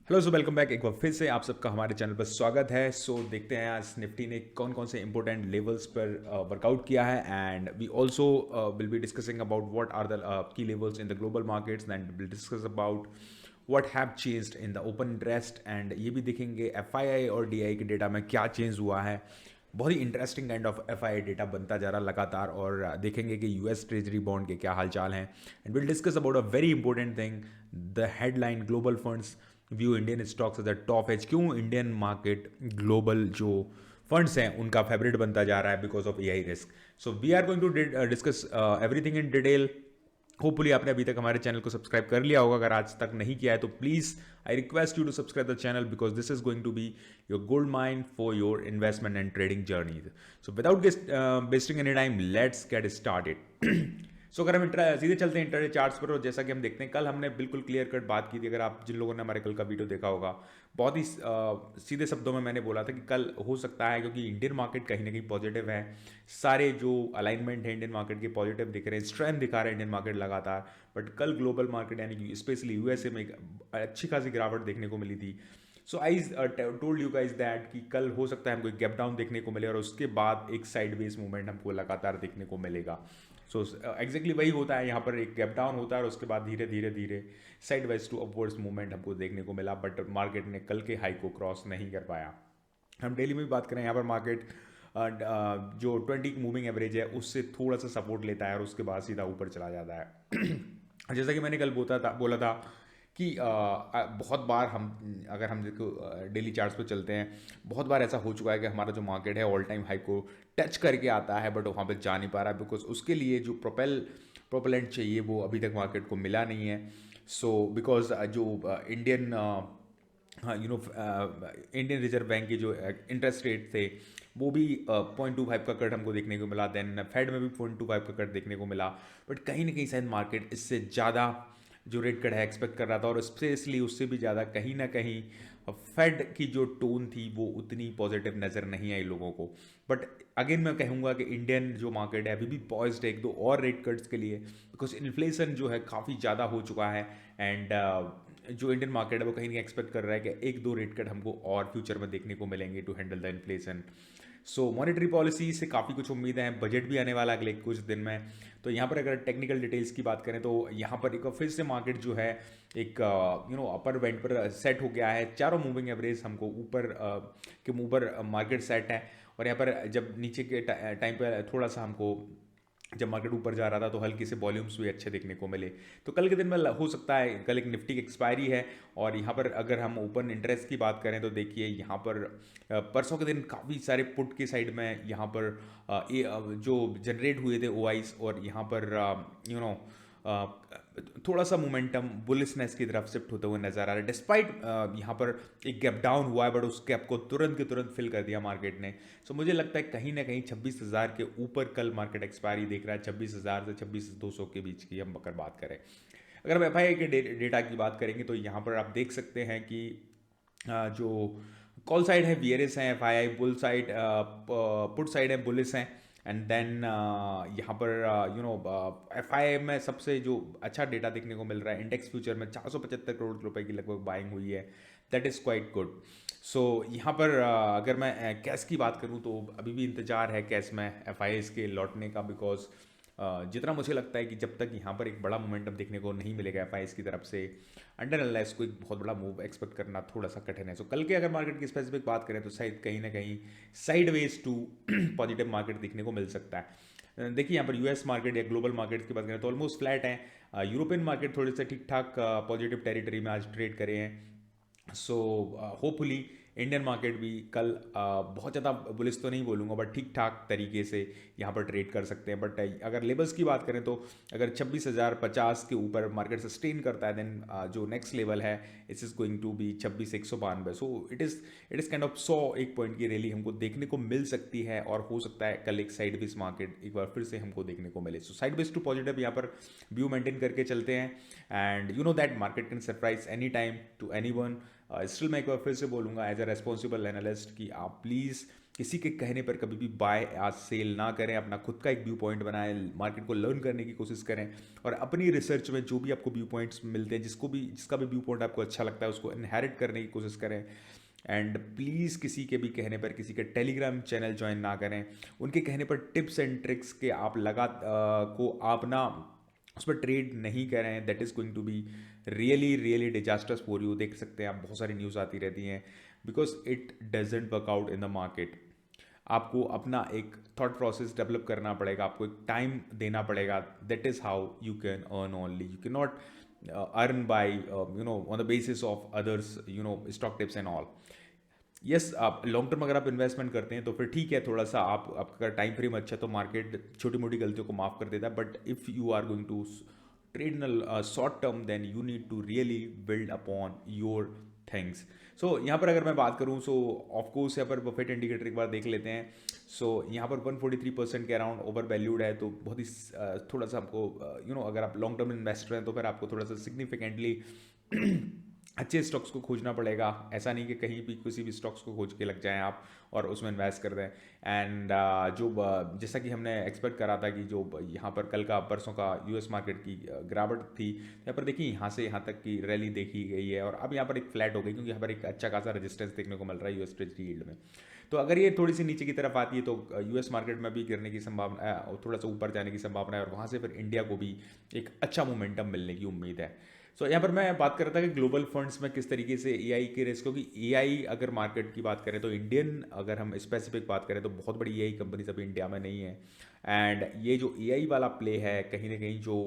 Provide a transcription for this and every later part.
Hello so welcome back. एक बार फिर से आप सबका हमारे चैनल पर स्वागत है। देखते हैं आज निफ्टी ने कौन कौन से इंपॉर्टेंट लेवल्स पर वर्कआउट किया है and we also will be discussing about what are the key levels in the global markets and will discuss about what have changed in the open interest and ये भी देखेंगे FII और DI के data में क्या change हुआ है। बहुत ही interesting kind of FII data बनता जा रहा लगातार और देखेंगे कि यूएस ट्रेजरी बॉन्ड के क्या हालचाल हैं and will discuss about a very important thing. The headline global funds view Indian stocks as a top edge. क्यों इंडियन मार्केट ग्लोबल जो फंड्स हैं उनका फेवरेट बनता जा रहा है because of AI risk. So we are going to discuss everything in detail. Hopefully आपने अभी तक हमारे चैनल को सब्सक्राइब कर लिया होगा। अगर आज तक नहीं किया है तो please I request you to subscribe the channel because this is going to be your gold mine for your investment and trading journey. So without wasting any time let's get started. अगर हम सीधे चलते हैं intraday charts पर और जैसा कि हम देखते हैं कल हमने बिल्कुल क्लियर कट बात की थी। अगर आप जिन लोगों ने हमारे कल का वीडियो देखा होगा बहुत ही सीधे शब्दों में मैंने बोला था कि कल हो सकता है क्योंकि इंडियन मार्केट कहीं ना कहीं पॉजिटिव है। सारे जो अलाइनमेंट है इंडियन मार्केट के पॉजिटिव दिख रहे हैं, स्ट्रेंथ दिखा रहा है इंडियन मार्केट लगातार। बट कल ग्लोबल मार्केट यानी कि स्पेशली यूएसए में एक अच्छी खासी गिरावट देखने को मिली थी। So I told you guys that कि कल हो सकता है हमको एक गैप डाउन देखने को मिले और उसके बाद एक साइडवेज मूवमेंट हमको लगातार देखने को मिलेगा। एग्जैक्टली वही होता है, यहाँ पर एक गैप डाउन होता है और उसके बाद धीरे धीरे धीरे side wise to upwards movement हमको देखने को मिला। बट मार्केट ने कल के हाई को क्रॉस नहीं कर पाया। हम डेली में भी बात करें यहाँ पर मार्केट जो 20 मूविंग एवरेज है उससे थोड़ा सा सपोर्ट लेता है और उसके बाद सीधा ऊपर चला जाता है। जैसा कि मैंने कल बोला था कि बहुत बार हम अगर हम देखो डेली चार्ट्स पे चलते हैं, बहुत बार ऐसा हो चुका है कि हमारा जो मार्केट है ऑल टाइम हाई को टच करके आता है बट वहाँ पे जा नहीं पा रहा है बिकॉज उसके लिए जो प्रोपेलेंट चाहिए वो अभी तक मार्केट को मिला नहीं है। बिकॉज जो इंडियन हाँ इंडियन रिजर्व बैंक के जो इंटरेस्ट रेट थे वो भी 0.25 का कट हमको देखने को मिला। देन फेड में भी 0.25 का कट देखने को मिला। बट कहीं ना कहीं शायद मार्केट इससे ज़्यादा जो रेट कट है एक्सपेक्ट कर रहा था और स्पेशली उससे भी ज़्यादा कहीं ना कहीं फेड की जो टोन थी वो उतनी पॉजिटिव नज़र नहीं आई लोगों को। बट अगेन मैं कहूँगा कि इंडियन जो मार्केट है अभी भी पॉइज्ड है एक दो और रेट कट्स के लिए बिकॉज इन्फ्लेशन जो है काफ़ी ज़्यादा हो चुका है एंड जो इंडियन मार्केट है वो कहीं ना एक्सपेक्ट कर रहा है कि एक दो रेट कट हमको और फ्यूचर में देखने को मिलेंगे to handle the inflation. Monetary policy से काफ़ी कुछ उम्मीदें हैं। बजट भी आने वाला अगले कुछ दिन में। तो यहाँ पर अगर टेक्निकल डिटेल्स की बात करें तो यहाँ पर एक फिर से मार्केट जो है एक अपर बैंड पर सेट हो गया है। चारों मूविंग एवरेज हमको ऊपर के मुंह पर मार्केट सेट है और यहाँ पर जब नीचे के टाइम पर थोड़ा सा हमको जब मार्केट ऊपर जा रहा था तो हल्के से वॉल्यूम्स भी अच्छे देखने को मिले। तो कल के दिन में हो सकता है कल एक निफ्टी की एक्सपायरी है और यहाँ पर अगर हम ओपन इंटरेस्ट की बात करें तो देखिए यहाँ पर परसों के दिन काफ़ी सारे पुट की साइड में यहाँ पर जो जनरेट हुए थे ओआईस और यहाँ पर यू नो थोड़ा सा मोमेंटम बुलिसनेस की तरफ शिफ्ट होते हुए नजर आ रहा है। डिस्पाइट यहाँ पर एक गैप डाउन हुआ है बट उस गैप को तुरंत के तुरंत फिल कर दिया मार्केट ने। मुझे लगता है कहीं ना कहीं 26,000 के ऊपर कल मार्केट एक्सपायरी देख रहा है। 26,000 से 26,200 के बीच की हम अगर बात करें। अगर हम एफआईआई के डेटा की बात करेंगे तो यहाँ पर आप देख सकते हैं कि जो कॉल साइड है बियरिश हैं, FII bull side put side है बुलिस हैं एंड देन यहाँ पर एफआईआई में सबसे जो अच्छा डेटा देखने को मिल रहा है इंडेक्स फ्यूचर में 475 करोड़ रुपए की लगभग बाइंग हुई है। That is quite good. यहाँ पर अगर मैं कैश की बात करूँ तो अभी भी इंतजार है कैश में एफआईआईज के लौटने का बिकॉज जितना मुझे लगता है कि जब तक यहाँ पर एक बड़ा मोमेंटम देखने को नहीं मिलेगा एफआईआईज की तरफ से अंडर अनलेस को एक बहुत बड़ा मूव एक्सपेक्ट करना थोड़ा सा कठिन है। कल के अगर मार्केट की स्पेसिफिक बात करें तो शायद कहीं ना कहीं साइडवेज टू पॉजिटिव मार्केट देखने को मिल सकता है। देखिए यहाँ पर यूएस मार्केट या ग्लोबल मार्केट की बात करें तो ऑलमोस्ट फ्लैट है। यूरोपियन मार्केट थोड़े से ठीक ठाक पॉजिटिव टेरिटरी में आज ट्रेड करे हैं। होपफुली इंडियन मार्केट भी कल बहुत ज़्यादा बुलिश तो नहीं बोलूँगा बट ठीक ठाक तरीके से यहाँ पर ट्रेड कर सकते हैं। बट अगर लेवल्स की बात करें तो अगर 26,050 के ऊपर मार्केट सस्टेन करता है देन जो नेक्स्ट लेवल है it is going to be 26,192। It is kind of 100 एक पॉइंट की रैली हमको देखने को मिल सकती है और हो सकता है कल एक साइड वेज मार्केट एक बार फिर से हमको देखने को मिले। साइड वेज टू पॉजिटिव यहाँ पर व्यू मेंटेन करके चलते हैं and you know that market can surprise any time to anyone. Still मैं एक बार फिर से बोलूँगा एज अ रेस्पॉन्सिबल एनालिस्ट कि आप प्लीज़ किसी के कहने पर कभी भी बाय आज सेल ना करें, अपना खुद का एक व्यू पॉइंट बनाएं, मार्केट को लर्न करने की कोशिश करें और अपनी रिसर्च में जो भी आपको व्यू पॉइंट्स मिलते हैं, जिसका भी व्यू पॉइंट आपको अच्छा लगता है उसको इनहेरिट करने की कोशिश करें। एंड प्लीज़ किसी के भी कहने पर किसी के टेलीग्राम चैनल ज्वाइन ना करें, उनके कहने पर टिप्स एंड ट्रिक्स के आप को आप ना उस पर ट्रेड नहीं करें। That is going to be really really disasters for you. देख सकते हैं आप, बहुत सारी न्यूज़ आती रहती हैं, because it doesn't work out in the market. आपको अपना एक थॉट प्रोसेस डेवलप करना पड़ेगा, आपको एक टाइम देना पड़ेगा। That is how you can earn only. You can not earn by on the basis of others stock tips and all. Yes, आप लॉन्ग टर्म अगर आप इन्वेस्टमेंट करते हैं तो फिर ठीक है, थोड़ा सा आपका टाइम फ्रेम अच्छा है तो मार्केट छोटी मोटी गलतियों को माफ़ कर देता है। But if you are going to trade in short term then you need to really build upon your things. So यहाँ पर अगर मैं बात करूँ, सो ऑफकोर्स यहाँ पर बफेट इंडिकेटर एक बार देख लेते हैं। सो यहाँ पर 143% के अराउंड ओवर वैल्यूड है, तो बहुत ही थोड़ा सा आपको अगर आप लॉन्ग टर्म इन्वेस्टर हैं तो फिर आपको थोड़ा सा सिग्निफिकेंटली अच्छे स्टॉक्स को खोजना पड़ेगा। ऐसा नहीं कि कहीं भी किसी भी स्टॉक्स को खोज के लग जाएं आप और उसमें इन्वेस्ट कर दें। एंड जैसा कि हमने एक्सपेक्ट करा था कि जो यहाँ पर कल का परसों का यूएस मार्केट की गिरावट थी, यहाँ पर देखिए यहाँ से यहाँ तक की रैली देखी गई है और अब यहाँ पर एक फ्लैट हो गई, क्योंकि यहाँ पर एक अच्छा खासा रेजिस्टेंस देखने को मिल रहा है यूएस ट्रेजरी यील्ड में। तो अगर ये थोड़ी सी नीचे की तरफ आती है तो यूएस मार्केट में भी गिरने की संभावना, थोड़ा सा ऊपर जाने की संभावना है और वहाँ से फिर इंडिया को भी एक अच्छा मोमेंटम मिलने की उम्मीद है। सो यहाँ पर मैं बात कर रहा था कि ग्लोबल फंड्स में किस तरीके से एआई के रिस्क, क्योंकि एआई अगर मार्केट की बात करें तो इंडियन, अगर हम स्पेसिफिक बात करें तो बहुत बड़ी एआई कंपनीज अभी इंडिया में नहीं है। एंड ये जो एआई वाला प्ले है कहीं ना कहीं जो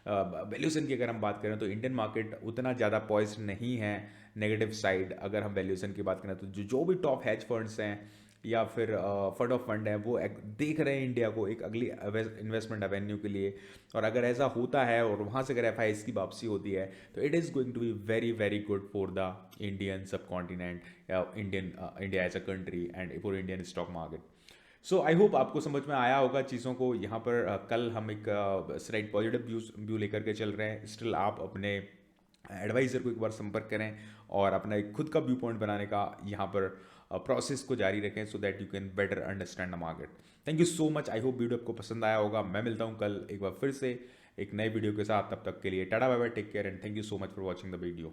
वैल्यूएशन की अगर हम बात करें तो इंडियन मार्केट उतना ज़्यादा पॉइज्ड नहीं है नेगेटिव साइड। अगर हम वैल्यूएशन की बात करें तो जो भी टॉप हैज फंड्स हैं या फिर फंड ऑफ फंड है वो देख रहे हैं इंडिया को एक अगली इन्वेस्टमेंट एवेन्यू के लिए। और अगर ऐसा होता है और वहाँ से अगर एफआईएस की वापसी होती है तो it is going to be very very good for the Indian subcontinent या India as a country and for Indian stock market. So I hope आपको समझ में आया होगा चीज़ों को। यहाँ पर कल हम एक स्लाइड पॉजिटिव व्यू लेकर के चल रहे हैं। स्टिल आप अपने एडवाइज़र को एक बार संपर्क करें और अपना एक खुद का व्यू पॉइंट बनाने का यहाँ पर प्रोसेस को जारी रखें, so that you can better understand the market. Thank you so much. I hope video आपको पसंद आया होगा। मैं मिलता हूँ कल एक बार फिर से एक नए वीडियो के साथ। तब तक के लिए टाटा bye bye, take care and thank you so much for watching the video.